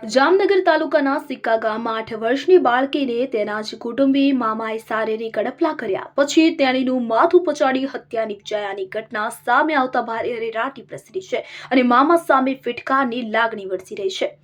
જામનગર તાલુકાના સિક્કા ગામમાં 8 વર્ષની બાળકીને તેના જ કુટુંબી મામાએ શારીરિક અડપલા કર્યા પછી તેણીનું માથું પચાડી હત્યા નિપજાયાની ઘટના સામે આવતા ભારે અરેરાટી પ્રસરી છે અને મામા સામે ફિટકારની લાગણી વરસી રહી છે।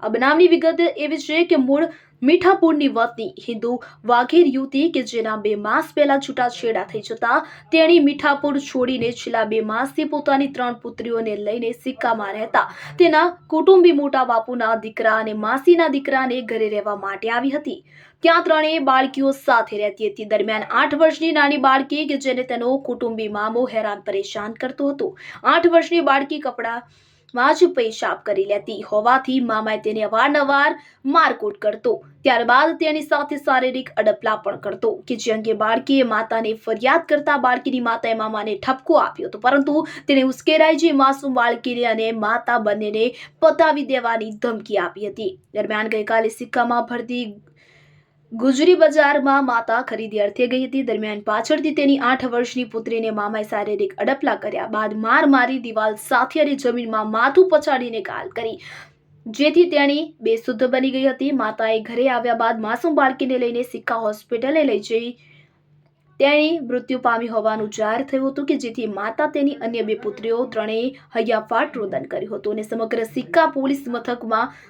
આ બનાવની વિગત એવી છે કે મૂળ મીઠાપુરની વતની હિન્દુ વાઘેર યુવતી કે જેના 2 માસ પહેલા છૂટાછેડા થઈ જતા તેણી મીઠાપુર છોડીને છેલ્લા 2 માસથી પોતાની 3 પુત્રીઓને લઈને સિક્કામાં રહેતા તેના કુટુંબી મોટા બાપુના દીકરા અને માસીના દીકરાને ઘરે રહેવા માટે આવી હતી। ત્યાં ત્રણેય બાળકીઓ સાથે રહેતી હતી। દરમિયાન 8 વર્ષની નાની બાળકી કે જેને તેનો કુટુંબી મામો હેરાન પરેશાન કરતો હતો। 8 વર્ષની બાળકી કપડામાં જ પેશાબ કરી લેતી હોવાથી મામાએ તેને અવારનવાર મારકૂટ કરતો। ત્યારબાદ તેની સાથે શારીરિક અડપલા પણ કરતો કે જે અંગે બાળકીએ માતાને ફરિયાદ કરતા બાળકીની માતાએ મામાને ઠપકો આપ્યો હતો, પરંતુ તેને ઉશ્કેરાઈ જઈ માસૂમ બાળકીને અને માતા બંનેને પતાવી દેવાની ધમકી આપી હતી। દરમિયાન ગઈકાલે સિક્કામાં ભરતી ગુજરી બજારમાં માતા ખરીદી અર્થે ગઈ હતી। દરમિયાન પાછળથી તેની 8 વર્ષની પુત્રીને મામાએ શારીરિક અડપલા કર્યા બાદ માર મારી દિવાલ સાથે અને જમીનમાં માથું પછાડીને ઘાયલ કરી, જેથી તેણી બેશુદ્ધ બની ગઈ હતી। માતાએ ઘરે આવ્યા બાદ માસૂમ બાળકીને લઈને સિક્કા હોસ્પિટલે લઈ જઈ તેણી મૃત્યુ પામી હોવાનું જાહેર થયું હતું કે જેથી માતા તેની અન્ય 2 પુત્રીઓ ત્રણેય હૈયાફાટ રોદન કર્યું હતું અને સમગ્ર સિક્કા પોલીસ મથકમાં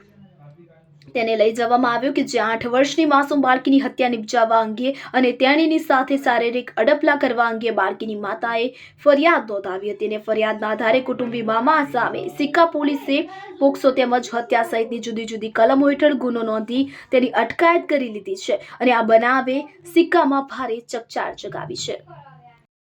તેને લઈ જવામાં આવ્યો કે જ્યાં 8 વર્ષની માસૂમ બાળકીની હત્યા નિપજાવવા અંગે અને તેણીની સાથે શારીરિક અડપલા કરવા અંગે બાળકીની માતાએ ફરિયાદ નોંધાવી હતી અને ફરિયાદના આધારે કુટુંબી મામા સામે સિક્કા પોલીસે પોક્સો તેમજ હત્યા સહિતની જુદી જુદી કલમો હેઠળ ગુનો નોંધી તેની અટકાયત કરી લીધી છે અને આ બનાવે સિક્કામાં ભારે ચકચાર જગાવી છે।